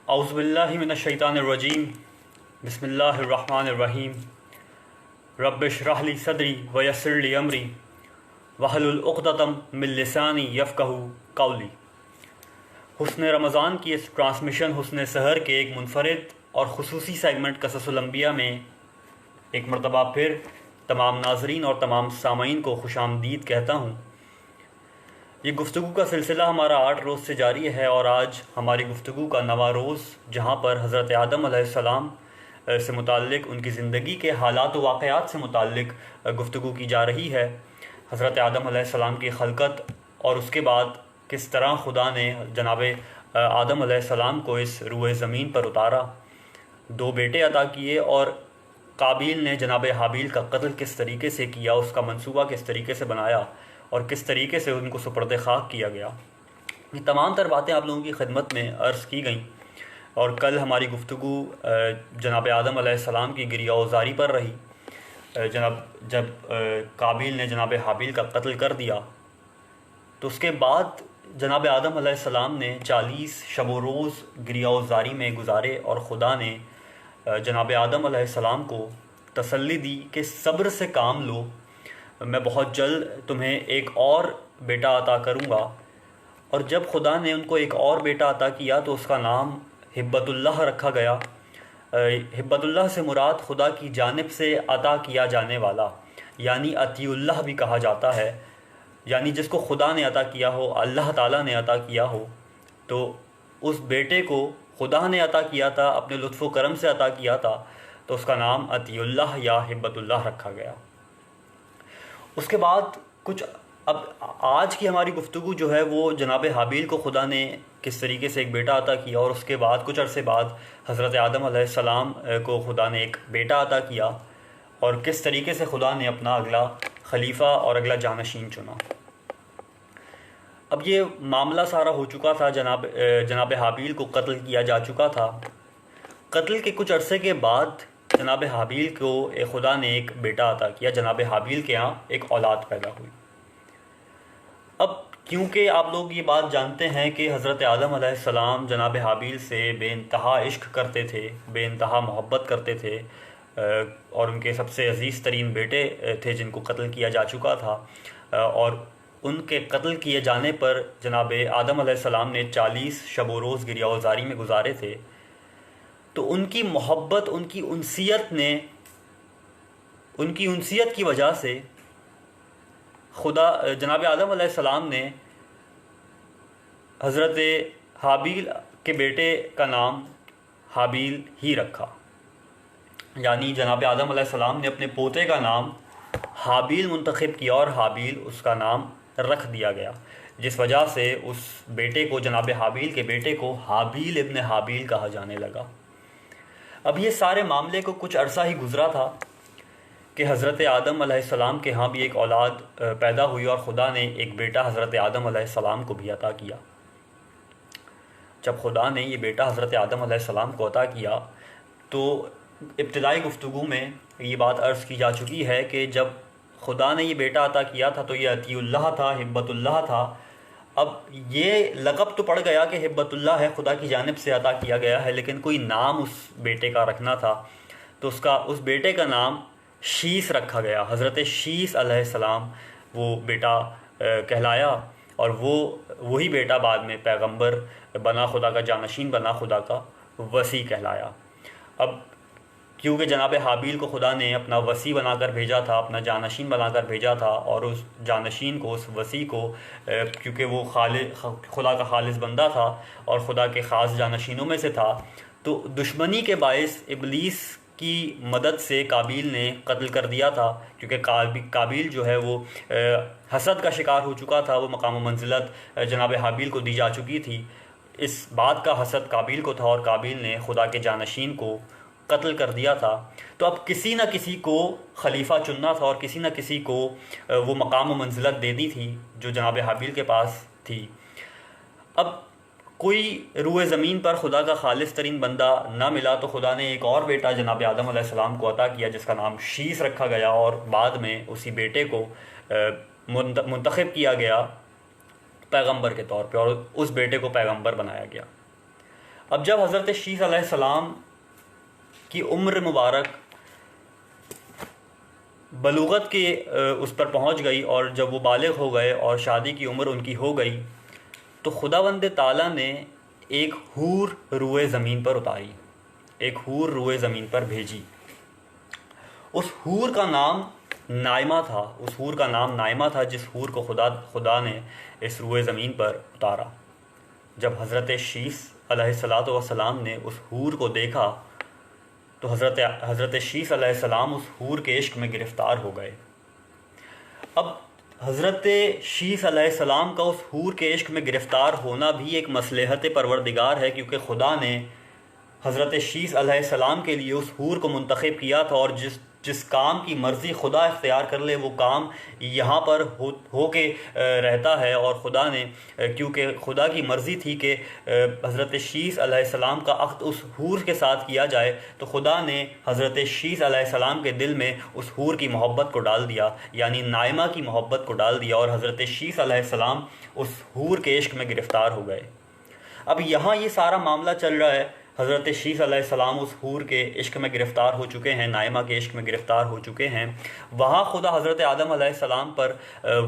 اعوذ باللہ من الشیطان الرجیم بسم اللہ الرحمن الرحیم رب اشرح لی صدری ویسر لی امری واحلل عقدۃ من لسانی یفقہوا قولی۔ حسن رمضان کی اس ٹرانسمیشن حسن سحر کے ایک منفرد اور خصوصی سیگمنٹ قصص الانبیاء میں ایک مرتبہ پھر تمام ناظرین اور تمام سامعین کو خوش آمدید کہتا ہوں۔ یہ گفتگو کا سلسلہ ہمارا 8 روز سے جاری ہے اور آج ہماری گفتگو کا 9واں روز، جہاں پر حضرت آدم علیہ السلام سے متعلق ان کی زندگی کے حالات و واقعات سے متعلق گفتگو کی جا رہی ہے۔ حضرت آدم علیہ السلام کی خلقت اور اس کے بعد کس طرح خدا نے جناب آدم علیہ السلام کو اس روئے زمین پر اتارا، 2 بیٹے عطا کیے، اور قابیل نے جناب حابیل کا قتل کس طریقے سے کیا، اس کا منصوبہ کس طریقے سے بنایا اور کس طریقے سے ان کو سپرد خاک کیا گیا۔ یہ تمام تر باتیں آپ لوگوں کی خدمت میں عرض کی گئیں، اور کل ہماری گفتگو جناب آدم علیہ السلام کی گریہ وزاری پر رہی۔ جب قابیل نے جناب حابیل کا قتل کر دیا تو اس کے بعد جناب آدم علیہ السلام نے 40 شب و روز گریہ وزاری میں گزارے، اور خدا نے جناب آدم علیہ السلام کو تسلی دی کہ صبر سے کام لو، میں بہت جلد تمہیں ایک اور بیٹا عطا کروں گا۔ اور جب خدا نے ان کو ایک اور بیٹا عطا کیا تو اس کا نام ہبت اللہ رکھا گیا۔ ہبت اللہ سے مراد خدا کی جانب سے عطا کیا جانے والا، یعنی عطی اللہ بھی کہا جاتا ہے، یعنی جس کو خدا نے عطا کیا ہو، اللہ تعالیٰ نے عطا کیا ہو، تو اس بیٹے کو خدا نے عطا کیا تھا، اپنے لطف و کرم سے عطا کیا تھا، تو اس کا نام عطی اللہ یا ہبت اللہ رکھا گیا۔ اس کے بعد اب آج کی ہماری گفتگو جو ہے وہ جناب حابیل کو خدا نے کس طریقے سے ایک بیٹا عطا کیا، اور اس کے بعد کچھ عرصے بعد حضرت آدم علیہ السلام کو خدا نے ایک بیٹا عطا کیا، اور کس طریقے سے خدا نے اپنا اگلا خلیفہ اور اگلا جانشین چنا۔ اب یہ معاملہ سارا ہو چکا تھا، جناب حابیل کو قتل کیا جا چکا تھا۔ قتل کے کچھ عرصے کے بعد جناب حابیل کو خدا نے ایک بیٹا عطا کیا، جناب حابیل کے ہاں ایک اولاد پیدا ہوئی۔ اب کیونکہ آپ لوگ یہ بات جانتے ہیں کہ حضرت آدم علیہ السلام جناب حابیل سے بے انتہا عشق کرتے تھے، بے انتہا محبت کرتے تھے، اور ان کے سب سے عزیز ترین بیٹے تھے جن کو قتل کیا جا چکا تھا، اور ان کے قتل کیے جانے پر جناب آدم علیہ السلام نے 40 شب و روز گریہ وزاری میں گزارے تھے۔ تو ان کی محبت، ان کی انسیت کی وجہ سے جناب آدم علیہ السلام نے حضرت حابیل کے بیٹے کا نام حابیل ہی رکھا، یعنی جناب آدم علیہ السلام نے اپنے پوتے کا نام حابیل منتخب کیا، اور حابیل اس کا نام رکھ دیا گیا، جس وجہ سے اس بیٹے کو، جناب حابیل کے بیٹے کو، حابیل ابن حابیل کہا جانے لگا۔ اب یہ سارے معاملے کو کچھ عرصہ ہی گزرا تھا کہ حضرت آدم علیہ السلام کے ہاں بھی ایک اولاد پیدا ہوئی، اور خدا نے ایک بیٹا حضرت آدم علیہ السلام کو بھی عطا کیا۔ جب خدا نے یہ بیٹا حضرت آدم علیہ السلام کو عطا کیا تو ابتدائی گفتگو میں یہ بات عرض کی جا چکی ہے کہ جب خدا نے یہ بیٹا عطا کیا تھا تو یہ عطی اللہ تھا، ہبت اللہ تھا۔ اب یہ لقب تو پڑ گیا کہ ہبت اللہ ہے، خدا کی جانب سے عطا کیا گیا ہے، لیکن کوئی نام اس بیٹے کا رکھنا تھا، تو اس بیٹے کا نام شیس رکھا گیا۔ حضرت شیس علیہ السلام وہ بیٹا کہلایا، اور وہی بیٹا بعد میں پیغمبر بنا، خدا کا جانشین بنا، خدا کا وصی کہلایا۔ اب کیونکہ جناب حابیل کو خدا نے اپنا وصی بنا کر بھیجا تھا، اپنا جانشین بنا کر بھیجا تھا، اور اس جانشین کو، اس وصی کو، کیونکہ وہ خدا کا خالص بندہ تھا اور خدا کے خاص جانشینوں میں سے تھا، تو دشمنی کے باعث ابلیس کی مدد سے قابیل نے قتل کر دیا تھا، کیونکہ قابیل جو ہے وہ حسد کا شکار ہو چکا تھا، وہ مقام و منزلت جناب حابیل کو دی جا چکی تھی، اس بات کا حسد قابیل کو تھا، اور قابیل نے خدا کے جانشین کو قتل کر دیا تھا۔ تو اب کسی نہ کسی کو خلیفہ چننا تھا، اور کسی نہ کسی کو وہ مقام و منزلت دینی تھی جو جناب حابیل کے پاس تھی۔ اب کوئی روئے زمین پر خدا کا خالص ترین بندہ نہ ملا تو خدا نے ایک اور بیٹا جناب آدم علیہ السلام کو عطا کیا، جس کا نام شیس رکھا گیا، اور بعد میں اسی بیٹے کو منتخب کیا گیا پیغمبر کے طور پہ، اور اس بیٹے کو پیغمبر بنایا گیا۔ اب جب حضرت شیس علیہ السلام کی عمر مبارک بلوغت کے اس پر پہنچ گئی اور جب وہ بالغ ہو گئے اور شادی کی عمر ان کی ہو گئی، تو خداوند تعالیٰ نے ایک حور روئے زمین پر اتاری، ایک حور روئے زمین پر بھیجی۔ اس حور کا نام نائمہ تھا، اس حور کا نام نائمہ تھا، جس حور کو خدا نے اس روئے زمین پر اتارا۔ جب حضرت شیس علیہ السلام نے اس حور کو دیکھا تو حضرت شیس علیہ السلام اس حور کے عشق میں گرفتار ہو گئے۔ اب حضرت شیس علیہ السلام کا اس حور کے عشق میں گرفتار ہونا بھی ایک مصلحت پروردگار ہے، کیونکہ خدا نے حضرت شیس علیہ السلام کے لیے اس حور کو منتخب کیا تھا، اور جس کام کی مرضی خدا اختیار کر لے وہ کام یہاں پر ہو کے رہتا ہے۔ اور خدا نے کیونکہ خدا کی مرضی تھی کہ حضرت شیس علیہ السلام کا عقد اس حور کے ساتھ کیا جائے، تو خدا نے حضرت شیس علیہ السلام کے دل میں اس حور کی محبت کو ڈال دیا، یعنی نائمہ کی محبت کو ڈال دیا، اور حضرت شیس علیہ السلام اس حور کے عشق میں گرفتار ہو گئے۔ اب یہاں یہ سارا معاملہ چل رہا ہے، حضرت شیس علیہ السلام اس حور کے عشق میں گرفتار ہو چکے ہیں، نائمہ کے عشق میں گرفتار ہو چکے ہیں۔ وہاں خدا حضرت آدم علیہ السلام پر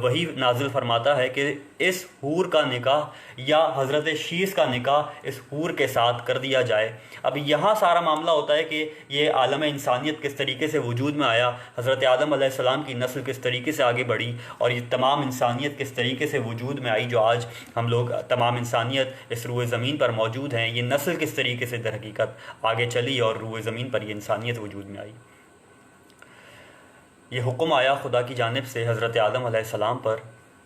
وحی نازل فرماتا ہے کہ اس حور کا نکاح یا حضرت شیس کا نکاح اس حور کے ساتھ کر دیا جائے۔ اب یہاں سارا معاملہ ہوتا ہے کہ یہ عالم انسانیت کس طریقے سے وجود میں آیا، حضرت آدم علیہ السلام کی نسل کس طریقے سے آگے بڑھی، اور یہ تمام انسانیت کس طریقے سے وجود میں آئی، جو آج ہم لوگ تمام انسانیت اس روئے زمین پر موجود ہیں، یہ نسل کس طریقے سے در حقیقت آگے چلی اور روئے زمین پر یہ انسانیت وجود میں آئی۔ یہ حکم آیا خدا کی جانب سے حضرت آدم علیہ السلام پر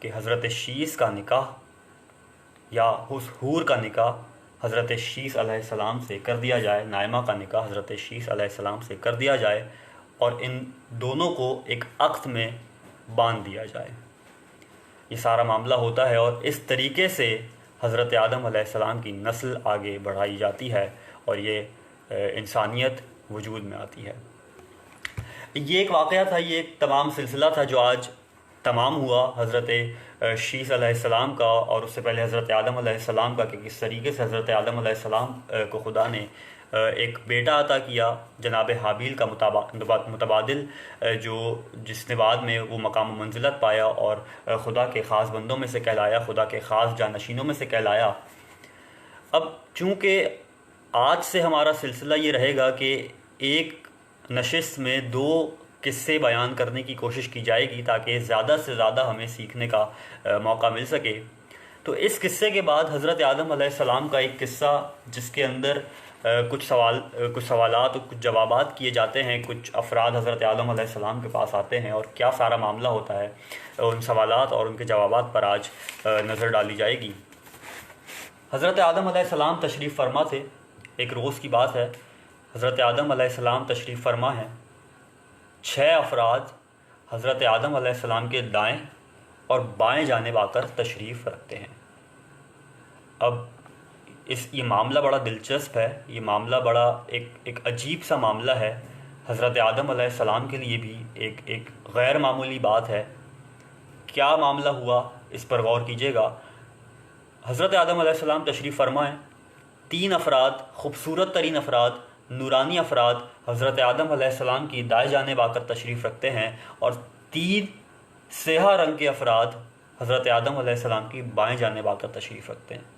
کہ حضرت شیس کا نکاح یا اس حور کا نکاح حضرت شیس علیہ السلام سے کر دیا جائے، نائمہ کا نکاح حضرت شیس علیہ السلام سے کر دیا جائے، اور ان دونوں کو ایک عقد میں باندھ دیا جائے۔ یہ سارا معاملہ ہوتا ہے، اور اس طریقے سے حضرت آدم علیہ السلام کی نسل آگے بڑھائی جاتی ہے اور یہ انسانیت وجود میں آتی ہے۔ یہ ایک واقعہ تھا، یہ ایک تمام سلسلہ تھا جو آج تمام ہوا حضرت شیس علیہ السلام کا، اور اس سے پہلے حضرت آدم علیہ السلام کا، کہ کس طریقے سے حضرت آدم علیہ السلام کو خدا نے ایک بیٹا عطا کیا جناب حابیل کا متبادل، جس نے بعد میں وہ مقام و منزلت پایا اور خدا کے خاص بندوں میں سے کہلایا، خدا کے خاص جانشینوں میں سے کہلایا۔ اب چونکہ آج سے ہمارا سلسلہ یہ رہے گا کہ ایک نشست میں 2 قصے بیان کرنے کی کوشش کی جائے گی تاکہ زیادہ سے زیادہ ہمیں سیکھنے کا موقع مل سکے۔ تو اس قصے کے بعد حضرت آدم علیہ السلام کا ایک قصہ، جس کے اندر کچھ سوالات اور کچھ جوابات کیے جاتے ہیں، کچھ افراد حضرت آدم علیہ السلام کے پاس آتے ہیں اور کیا سارا معاملہ ہوتا ہے، ان سوالات اور ان کے جوابات پر آج نظر ڈالی جائے گی۔ حضرت آدم علیہ السلام تشریف فرما تھے۔ ایک روز کی بات ہے، حضرت آدم علیہ السلام تشریف فرما ہیں۔ 6 افراد حضرت آدم علیہ السلام کے دائیں اور بائیں جانب آ کر تشریف رکھتے ہیں۔ اب یہ معاملہ بڑا دلچسپ ہے، یہ معاملہ بڑا ایک عجیب سا معاملہ ہے، حضرت آدم علیہ السلام کے لیے بھی ایک غیر معمولی بات ہے۔ کیا معاملہ ہوا اس پر غور کیجیے گا۔ حضرت آدم علیہ السلام تشریف فرما ہیں، 3 افراد، خوبصورت ترین افراد، نورانی افراد حضرت آدم علیہ السلام کی دائیں جانب آ کر تشریف رکھتے ہیں، اور 3 سیاہ رنگ کے افراد حضرت آدم علیہ السلام کی بائیں جانب آ کر تشریف رکھتے ہیں۔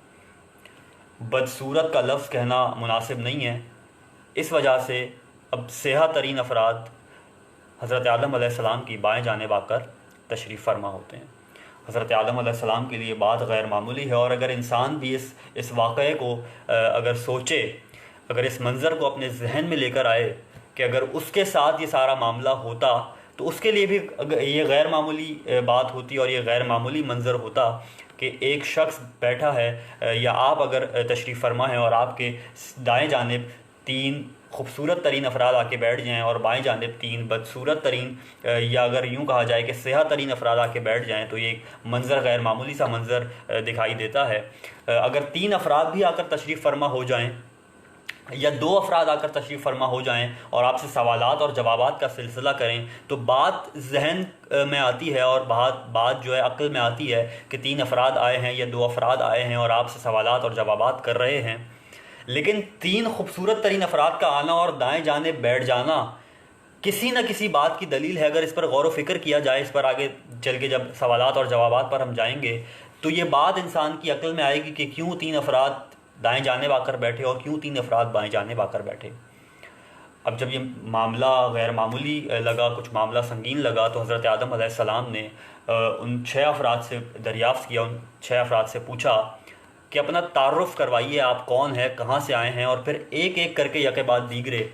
بدصورت کا لفظ کہنا مناسب نہیں ہے، اس وجہ سے اب سیاہ ترین افراد حضرت آدم علیہ السلام کی بائیں جانب آ کر تشریف فرما ہوتے ہیں۔ حضرت آدم علیہ السلام کے لیے بات غیر معمولی ہے، اور اگر انسان بھی اس واقعے کو اگر سوچے، اگر اس منظر کو اپنے ذہن میں لے کر آئے کہ اگر اس کے ساتھ یہ سارا معاملہ ہوتا تو اس کے لیے بھی یہ غیر معمولی بات ہوتی اور یہ غیر معمولی منظر ہوتا کہ ایک شخص بیٹھا ہے، یا آپ اگر تشریف فرما ہیں اور آپ کے دائیں جانب 3 خوبصورت ترین افراد آ کے بیٹھ جائیں اور بائیں جانب 3 بدصورت ترین، یا اگر یوں کہا جائے کہ سیاہ ترین افراد آ کے بیٹھ جائیں، تو یہ ایک منظر غیر معمولی سا منظر دکھائی دیتا ہے۔ اگر 3 افراد بھی آ کر تشریف فرما ہو جائیں یا 2 افراد آ کر تشریف فرما ہو جائیں اور آپ سے سوالات اور جوابات کا سلسلہ کریں، تو بات ذہن میں آتی ہے اور بات جو ہے عقل میں آتی ہے کہ 3 افراد آئے ہیں یا 2 افراد آئے ہیں اور آپ سے سوالات اور جوابات کر رہے ہیں۔ لیکن 3 خوبصورت ترین افراد کا آنا اور دائیں جانب بیٹھ جانا کسی نہ کسی بات کی دلیل ہے. اگر اس پر غور و فکر کیا جائے، اس پر آگے چل کے جب سوالات اور جوابات پر ہم جائیں گے تو یہ بات انسان کی عقل میں آئے گی کہ کیوں 3 افراد دائیں جانب آ کر بیٹھے اور کیوں 3 افراد بائیں جانب آ کر بیٹھے. اب جب یہ معاملہ غیر معمولی لگا، کچھ معاملہ سنگین لگا، تو حضرت آدم علیہ السلام نے ان 6 افراد سے دریافت کیا، ان 6 افراد سے پوچھا کہ اپنا تعارف کروائیے، آپ کون ہیں، کہاں سے آئے ہیں. اور پھر ایک ایک کر کے یکے بعد دیگرے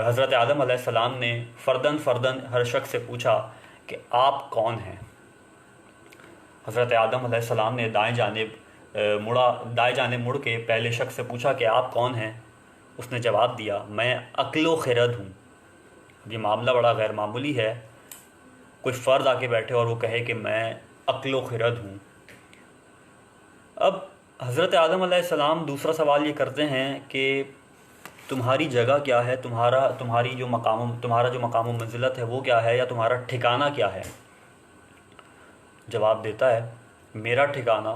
حضرت آدم علیہ السلام نے فرداً فرداً ہر شخص سے پوچھا کہ آپ کون ہیں. حضرت آدم علیہ السلام نے دائیں جانب مڑ کے پہلے شخص سے پوچھا کہ آپ کون ہیں. اس نے جواب دیا، میں عقل و خرد ہوں. یہ معاملہ بڑا غیر معمولی ہے، کوئی فرد آ کے بیٹھے اور وہ کہے کہ میں عقل و خرد ہوں. اب حضرت آدم علیہ السلام دوسرا سوال یہ کرتے ہیں کہ تمہاری جگہ کیا ہے، تمہارا جو مقام و منزلت ہے وہ کیا ہے، یا تمہارا ٹھکانہ کیا ہے. جواب دیتا ہے، میرا ٹھکانہ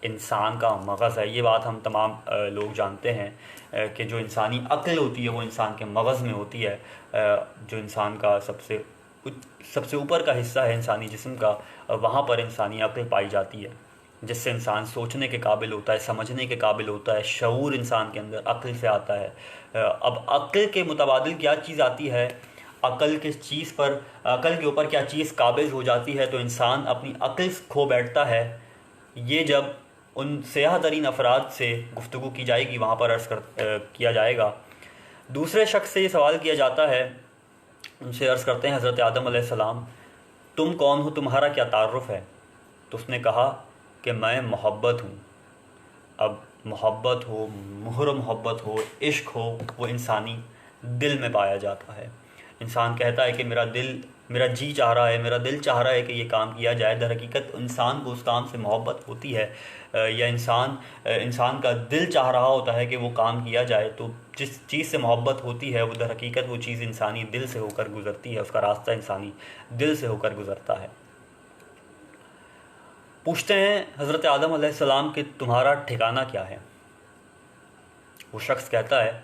انسان کا مغز ہے. یہ بات ہم تمام لوگ جانتے ہیں کہ جو انسانی عقل ہوتی ہے وہ انسان کے مغز میں ہوتی ہے. جو انسان کا سب سے اوپر کا حصہ ہے انسانی جسم کا، وہاں پر انسانی عقل پائی جاتی ہے، جس سے انسان سوچنے کے قابل ہوتا ہے، سمجھنے کے قابل ہوتا ہے. شعور انسان کے اندر عقل سے آتا ہے. اب عقل کے متبادل کیا چیز آتی ہے، عقل کے اوپر کیا چیز قابض ہو جاتی ہے، تو انسان اپنی عقل کھو بیٹھتا ہے. یہ جب ان سیاہ ترین افراد سے گفتگو کی جائے گی، وہاں پر کیا جائے گا. دوسرے شخص سے یہ سوال کیا جاتا ہے، ان سے عرض کرتے ہیں حضرت آدم علیہ السلام، تم کون ہو، تمہارا کیا تعارف ہے. تو اس نے کہا کہ میں محبت ہوں. اب محبت ہو، مہر محبت ہو، عشق ہو، وہ انسانی دل میں پایا جاتا ہے. انسان کہتا ہے کہ میرا جی چاہ رہا ہے، میرا دل چاہ رہا ہے کہ یہ کام کیا جائے. در حقیقت انسان کو اس کام سے محبت ہوتی ہے، یا انسان کا دل چاہ رہا ہوتا ہے کہ وہ کام کیا جائے. تو جس چیز سے محبت ہوتی ہے وہ در حقیقت وہ چیز انسانی دل سے ہو کر گزرتی ہے، اس کا راستہ انسانی دل سے ہو کر گزرتا ہے. پوچھتے ہیں حضرت آدم علیہ السلام کہ تمہارا ٹھکانہ کیا ہے. وہ شخص کہتا ہے،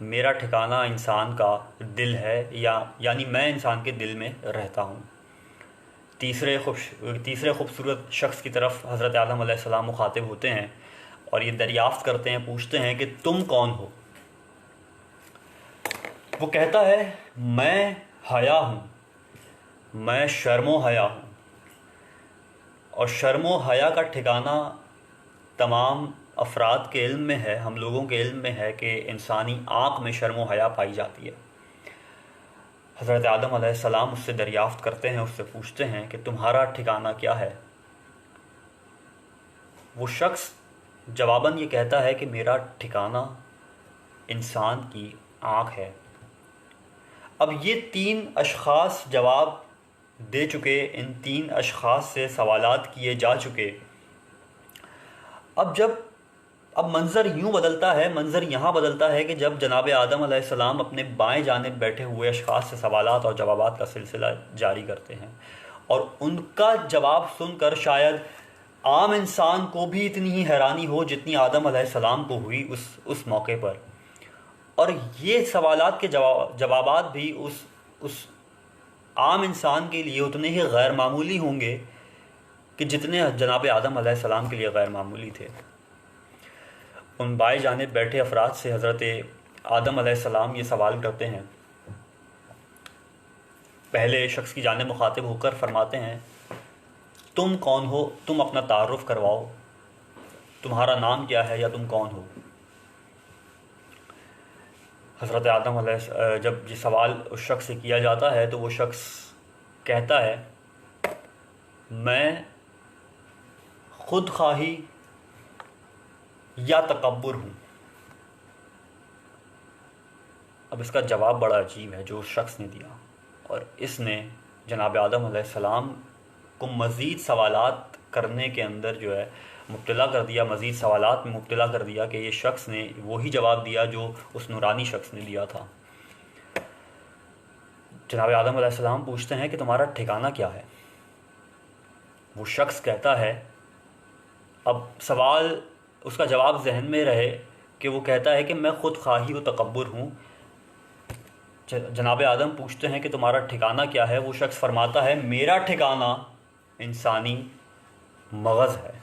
میرا ٹھکانہ انسان کا دل ہے، یعنی میں انسان کے دل میں رہتا ہوں. تیسرے خوبصورت شخص کی طرف حضرت آدم علیہ السلام مخاطب ہوتے ہیں اور یہ دریافت کرتے ہیں، پوچھتے ہیں کہ تم کون ہو. وہ کہتا ہے، میں حیا ہوں، میں شرم و حیا ہوں. اور شرم و حیا کا ٹھکانہ تمام افراد کے علم میں ہے، ہم لوگوں کے علم میں ہے کہ انسانی آنکھ میں شرم و حیا پائی جاتی ہے. حضرت آدم علیہ السلام اس سے دریافت کرتے ہیں، اس سے پوچھتے ہیں کہ تمہارا ٹھکانہ کیا ہے. وہ شخص جواباً یہ کہتا ہے کہ میرا ٹھکانہ انسان کی آنکھ ہے. اب یہ 3 اشخاص جواب دے چکے، ان 3 اشخاص سے سوالات کیے جا چکے. اب منظر یوں بدلتا ہے، منظر یہاں بدلتا ہے کہ جب جناب آدم علیہ السلام اپنے بائیں جانب بیٹھے ہوئے اشخاص سے سوالات اور جوابات کا سلسلہ جاری کرتے ہیں، اور ان کا جواب سن کر شاید عام انسان کو بھی اتنی ہی حیرانی ہو جتنی آدم علیہ السلام کو ہوئی اس موقع پر. اور یہ سوالات کے جوابات بھی اس عام انسان کے لیے اتنے ہی غیر معمولی ہوں گے کہ جتنے جناب آدم علیہ السلام کے لیے غیر معمولی تھے. ان بائیں جانب بیٹھے افراد سے حضرت آدم علیہ السلام یہ سوال کرتے ہیں. پہلے شخص کی جانب مخاطب ہو کر فرماتے ہیں، تم کون ہو، تم اپنا تعارف کرواؤ، تمہارا نام کیا ہے یا تم کون ہو. حضرت آدم علیہ جب یہ سوال اس شخص سے کیا جاتا ہے تو وہ شخص کہتا ہے، میں خود خواہی یا تکبر ہوں. اب اس کا جواب بڑا عجیب ہے جو اس شخص نے دیا، اور اس نے جناب آدم علیہ السلام کو مزید سوالات کرنے کے اندر جو ہے مبتلا کر دیا، مزید سوالات میں مبتلا کر دیا کہ یہ شخص نے وہی جواب دیا جو اس نورانی شخص نے دیا تھا. جناب آدم علیہ السلام پوچھتے ہیں کہ تمہارا ٹھکانہ کیا ہے. وہ شخص کہتا ہے، اب سوال اس کا جواب ذہن میں رہے کہ وہ کہتا ہے کہ میں خود خواہی و تکبر ہوں۔ جناب آدم پوچھتے ہیں کہ تمہارا ٹھکانہ کیا ہے؟ وہ شخص فرماتا ہے میرا ٹھکانہ انسانی مغز ہے۔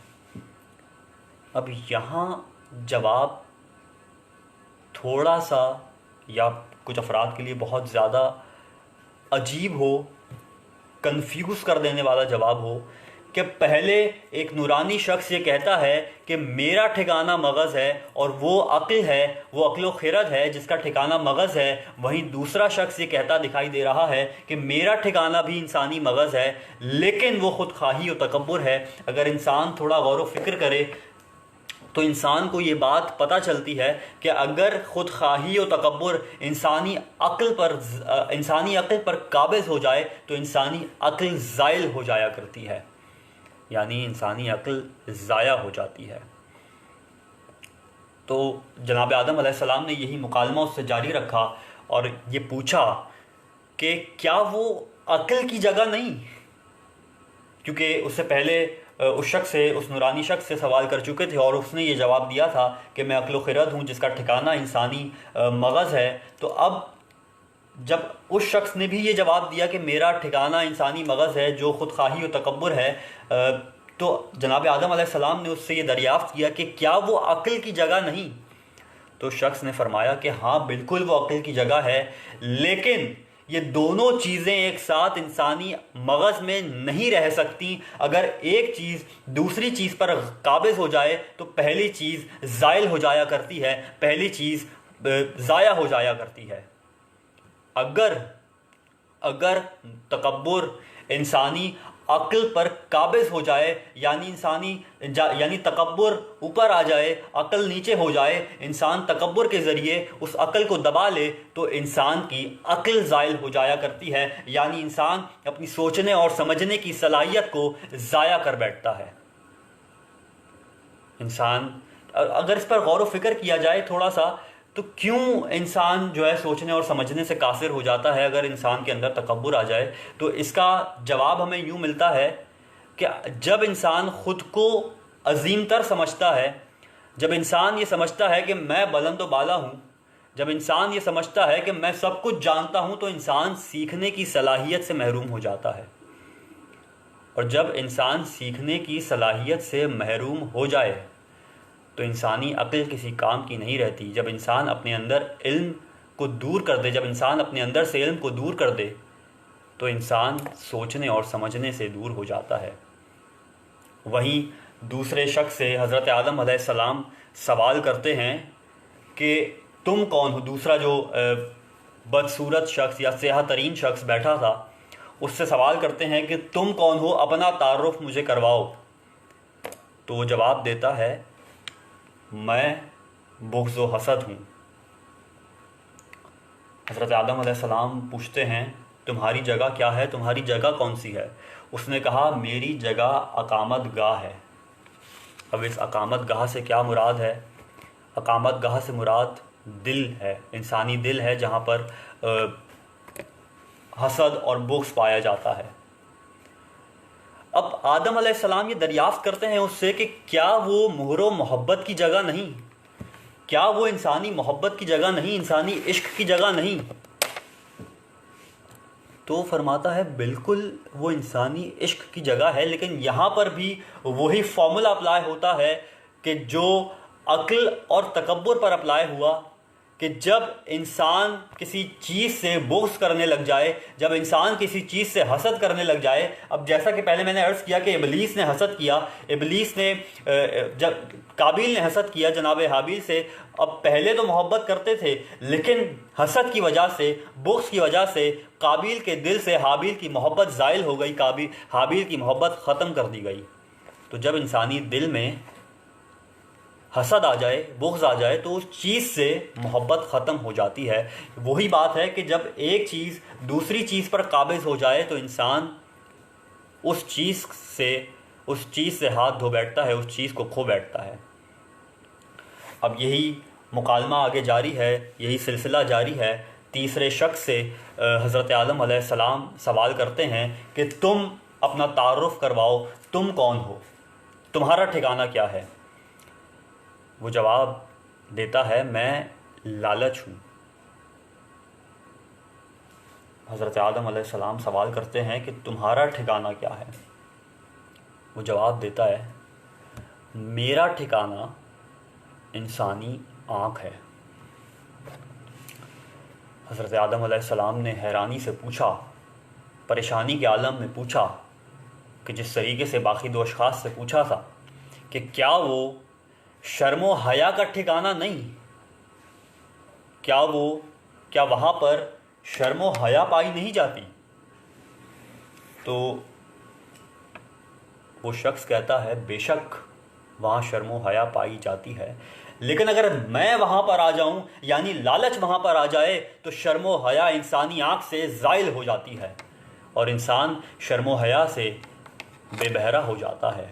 اب یہاں جواب تھوڑا سا یا کچھ افراد کے لیے بہت زیادہ عجیب ہو، کنفیوز کر دینے والا جواب ہو کہ پہلے ایک نورانی شخص یہ کہتا ہے کہ میرا ٹھکانہ مغز ہے اور وہ عقل ہے، وہ عقل و خرد ہے جس کا ٹھکانہ مغز ہے، وہیں دوسرا شخص یہ کہتا دکھائی دے رہا ہے کہ میرا ٹھکانہ بھی انسانی مغز ہے لیکن وہ خود خواہی و تکبر ہے۔ اگر انسان تھوڑا غور و فکر کرے تو انسان کو یہ بات پتہ چلتی ہے کہ اگر خود خواہی و تکبر انسانی عقل پر قابض ہو جائے تو انسانی عقل زائل ہو جایا کرتی ہے، یعنی انسانی عقل ضائع ہو جاتی ہے۔ تو جناب آدم علیہ السلام نے یہی مکالمہ اس سے جاری رکھا اور یہ پوچھا کہ کیا وہ عقل کی جگہ نہیں؟ کیونکہ اس سے پہلے اس نورانی شخص سے سوال کر چکے تھے اور اس نے یہ جواب دیا تھا کہ میں عقل و خرد ہوں جس کا ٹھکانہ انسانی مغز ہے۔ تو اب جب اس شخص نے بھی یہ جواب دیا کہ میرا ٹھکانہ انسانی مغز ہے جو خود خواہی و تکبر ہے، تو جناب آدم علیہ السلام نے اس سے یہ دریافت کیا کہ کیا وہ عقل کی جگہ نہیں؟ تو شخص نے فرمایا کہ ہاں بالکل وہ عقل کی جگہ ہے، لیکن یہ دونوں چیزیں ایک ساتھ انسانی مغز میں نہیں رہ سکتی۔ اگر ایک چیز دوسری چیز پر قابض ہو جائے تو پہلی چیز زائل ہو جایا کرتی ہے، پہلی چیز ضائع ہو جایا کرتی ہے۔ اگر تکبر انسانی عقل پر قابض ہو جائے، یعنی تکبر اوپر آ جائے، عقل نیچے ہو جائے، انسان تکبر کے ذریعے اس عقل کو دبا لے تو انسان کی عقل زائل ہو جایا کرتی ہے، یعنی انسان اپنی سوچنے اور سمجھنے کی صلاحیت کو ضائع کر بیٹھتا ہے۔ انسان اگر اس پر غور و فکر کیا جائے تھوڑا سا تو کیوں انسان جو ہے سوچنے اور سمجھنے سے قاصر ہو جاتا ہے اگر انسان کے اندر تکبر آ جائے؟ تو اس کا جواب ہمیں یوں ملتا ہے کہ جب انسان خود کو عظیم تر سمجھتا ہے، جب انسان یہ سمجھتا ہے کہ میں بلند و بالا ہوں، جب انسان یہ سمجھتا ہے کہ میں سب کچھ جانتا ہوں، تو انسان سیکھنے کی صلاحیت سے محروم ہو جاتا ہے۔ اور جب انسان سیکھنے کی صلاحیت سے محروم ہو جائے تو انسانی عقل کسی کام کی نہیں رہتی۔ جب انسان اپنے اندر علم کو دور کر دے، جب انسان اپنے اندر سے علم کو دور کر دے تو انسان سوچنے اور سمجھنے سے دور ہو جاتا ہے۔ وہیں دوسرے شخص سے حضرت آدم علیہ السلام سوال کرتے ہیں کہ تم کون ہو؟ دوسرا جو بدصورت شخص یا سیاہ ترین شخص بیٹھا تھا اس سے سوال کرتے ہیں کہ تم کون ہو؟ اپنا تعارف مجھے کرواؤ۔ تو وہ جواب دیتا ہے میں بغض و حسد ہوں۔ حضرت آدم علیہ السلام پوچھتے ہیں تمہاری جگہ کیا ہے؟ تمہاری جگہ کون سی ہے؟ اس نے کہا میری جگہ اقامت گاہ ہے۔ اب اس اقامت گاہ سے کیا مراد ہے؟ اقامت گاہ سے مراد دل ہے، انسانی دل ہے جہاں پر حسد اور بغض پایا جاتا ہے۔ اب آدم علیہ السلام یہ دریافت کرتے ہیں اس سے کہ کیا وہ مہر و محبت کی جگہ نہیں؟ کیا وہ انسانی محبت کی جگہ نہیں، انسانی عشق کی جگہ نہیں؟ تو فرماتا ہے بالکل وہ انسانی عشق کی جگہ ہے، لیکن یہاں پر بھی وہی فارمولا اپلائی ہوتا ہے کہ جو عقل اور تکبر پر اپلائی ہوا کہ جب انسان کسی چیز سے بغض کرنے لگ جائے، جب انسان کسی چیز سے حسد کرنے لگ جائے۔ اب جیسا کہ پہلے میں نے عرض کیا کہ ابلیس نے حسد کیا، ابلیس نے جب قابیل نے حسد کیا جناب حابیل سے، اب پہلے تو محبت کرتے تھے لیکن حسد کی وجہ سے، بغض کی وجہ سے قابیل کے دل سے حابیل کی محبت زائل ہو گئی، حابیل کی محبت ختم کر دی گئی۔ تو جب انسانی دل میں حسد آ جائے، بغض آ جائے تو اس چیز سے محبت ختم ہو جاتی ہے۔ وہی بات ہے کہ جب ایک چیز دوسری چیز پر قابض ہو جائے تو انسان اس چیز سے ہاتھ دھو بیٹھتا ہے، اس چیز کو کھو بیٹھتا ہے۔ اب یہی مکالمہ آگے جاری ہے، یہی سلسلہ جاری ہے۔ تیسرے شخص سے حضرت آدم علیہ السلام سوال کرتے ہیں کہ تم اپنا تعارف کرواؤ، تم کون ہو؟ تمہارا ٹھکانہ کیا ہے؟ وہ جواب دیتا ہے میں لالچ ہوں۔ حضرت آدم علیہ السلام سوال کرتے ہیں کہ تمہارا ٹھکانہ کیا ہے؟ وہ جواب دیتا ہے میرا ٹھکانہ انسانی آنکھ ہے۔ حضرت آدم علیہ السلام نے حیرانی سے پوچھا، پریشانی کے عالم میں پوچھا کہ جس طریقے سے باقی دو اشخاص سے پوچھا تھا کہ کیا وہ شرم و حیا کا ٹھکانہ نہیں، کیا وہاں پر شرم و حیا پائی نہیں جاتی؟ تو وہ شخص کہتا ہے بے شک وہاں شرم و حیا پائی جاتی ہے، لیکن اگر میں وہاں پر آ جاؤں یعنی لالچ وہاں پر آ جائے تو شرم و حیا انسانی آنکھ سے زائل ہو جاتی ہے اور انسان شرم و حیا سے بے بہرہ ہو جاتا ہے۔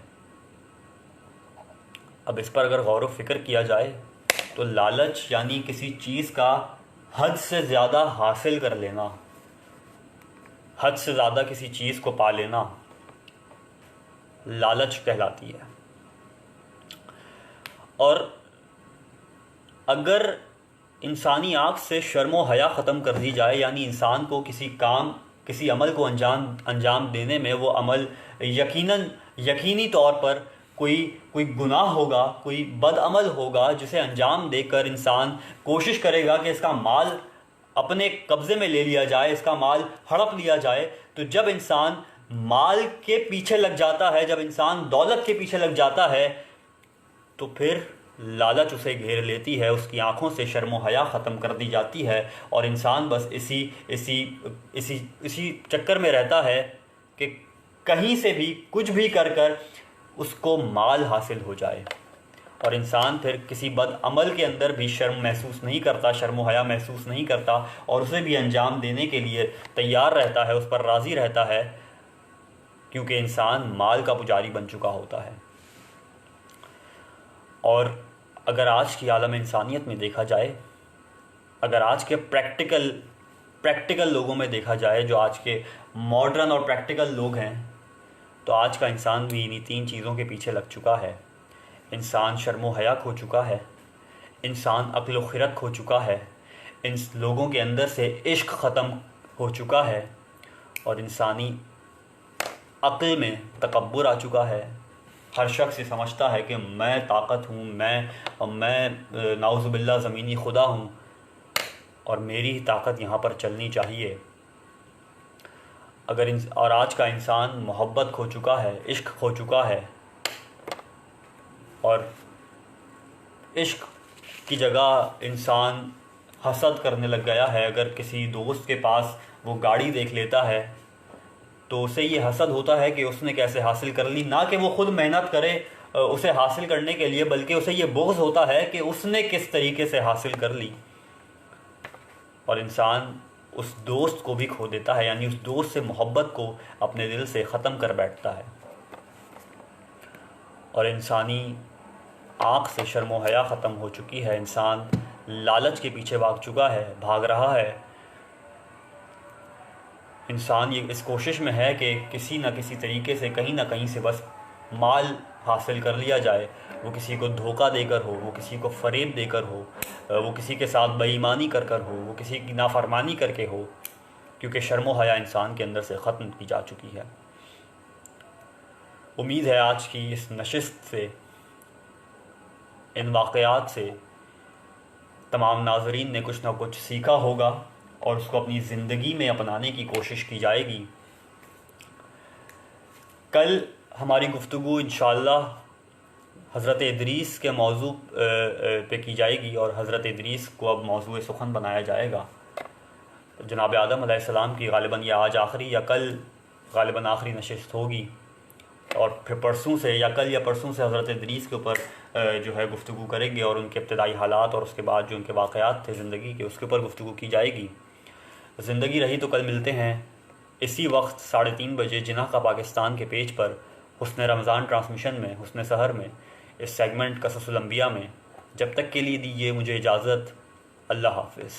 اب اس پر اگر غور و فکر کیا جائے تو لالچ یعنی کسی چیز کا حد سے زیادہ حاصل کر لینا، حد سے زیادہ کسی چیز کو پا لینا لالچ کہلاتی ہے۔ اور اگر انسانی آنکھ سے شرم و حیا ختم کر دی جائے یعنی انسان کو کسی عمل کو انجام دینے میں وہ عمل یقینی طور پر کوئی گناہ ہوگا، کوئی بد عمل ہوگا جسے انجام دے کر انسان کوشش کرے گا کہ اس کا مال اپنے قبضے میں لے لیا جائے، اس کا مال ہڑپ لیا جائے، تو جب انسان مال کے پیچھے لگ جاتا ہے، جب انسان دولت کے پیچھے لگ جاتا ہے تو پھر لالچ اسے گھیر لیتی ہے، اس کی آنکھوں سے شرم و حیا ختم کر دی جاتی ہے اور انسان بس اسی چکر میں رہتا ہے کہ کہیں سے بھی کچھ بھی کر اس کو مال حاصل ہو جائے، اور انسان پھر کسی بد عمل کے اندر بھی شرم محسوس نہیں کرتا، شرم و حیا محسوس نہیں کرتا اور اسے بھی انجام دینے کے لیے تیار رہتا ہے، اس پر راضی رہتا ہے، کیونکہ انسان مال کا پجاری بن چکا ہوتا ہے۔ اور اگر آج کی عالم انسانیت میں دیکھا جائے، اگر آج کے پریکٹیکل لوگوں میں دیکھا جائے، جو آج کے ماڈرن اور پریکٹیکل لوگ ہیں، تو آج کا انسان بھی انہی تین چیزوں کے پیچھے لگ چکا ہے۔ انسان شرم و حیا کھو چکا ہے، انسان عقل و خرد کھو چکا ہے، ان لوگوں کے اندر سے عشق ختم ہو چکا ہے اور انسانی عقل میں تکبر آ چکا ہے۔ ہر شخص یہ سمجھتا ہے کہ میں طاقت ہوں، میں نعوذ باللہ زمینی خدا ہوں اور میری طاقت یہاں پر چلنی چاہیے۔ اور آج کا انسان محبت کھو چکا ہے، عشق کھو چکا ہے، اور عشق کی جگہ انسان حسد کرنے لگ گیا ہے۔ اگر کسی دوست کے پاس وہ گاڑی دیکھ لیتا ہے تو اسے یہ حسد ہوتا ہے کہ اس نے کیسے حاصل کر لی، نہ کہ وہ خود محنت کرے اسے حاصل کرنے کے لیے، بلکہ اسے یہ بغض ہوتا ہے کہ اس نے کس طریقے سے حاصل کر لی، اور انسان اس دوست کو بھی کھو دیتا ہے، یعنی اس دوست سے محبت کو اپنے دل سے ختم کر بیٹھتا ہے، اور انسانی آنکھ سے شرم و حیا ختم ہو چکی ہے۔ انسان لالچ کے پیچھے بھاگ رہا ہے۔ انسان یہ اس کوشش میں ہے کہ کسی نہ کسی طریقے سے کہیں نہ کہیں سے بس مال حاصل کر لیا جائے، وہ کسی کو دھوکہ دے کر ہو، وہ کسی کو فریب دے کر ہو، وہ کسی کے ساتھ بے ایمانی کر ہو، وہ کسی کی نافرمانی کر کے ہو، کیونکہ شرم و حیا انسان کے اندر سے ختم کی جا چکی ہے۔ امید ہے آج کی اس نشست سے، ان واقعات سے تمام ناظرین نے کچھ نہ کچھ سیکھا ہوگا اور اس کو اپنی زندگی میں اپنانے کی کوشش کی جائے گی۔ کل ہماری گفتگو انشاءاللہ حضرت ادریس کے موضوع پہ کی جائے گی، اور حضرت ادریس کو اب موضوع سخن بنایا جائے گا۔ جناب آدم علیہ السلام کی غالباً یہ آج آخری یا کل غالباً آخری نشست ہوگی، اور پھر پرسوں سے یا کل یا پرسوں سے حضرت ادریس کے اوپر جو ہے گفتگو کریں گے، اور ان کے ابتدائی حالات اور اس کے بعد جو ان کے واقعات تھے زندگی کے، اس کے اوپر گفتگو کی جائے گی۔ زندگی رہی تو کل ملتے ہیں اسی وقت 3:30 بجے جناح کا پاکستان کے پیج پر، حسن رمضان ٹرانسمیشن میں، حسن سحر میں، اس سیگمنٹ قصص الانبیاء میں۔ جب تک کے لیے دیجیے مجھے اجازت۔ اللہ حافظ۔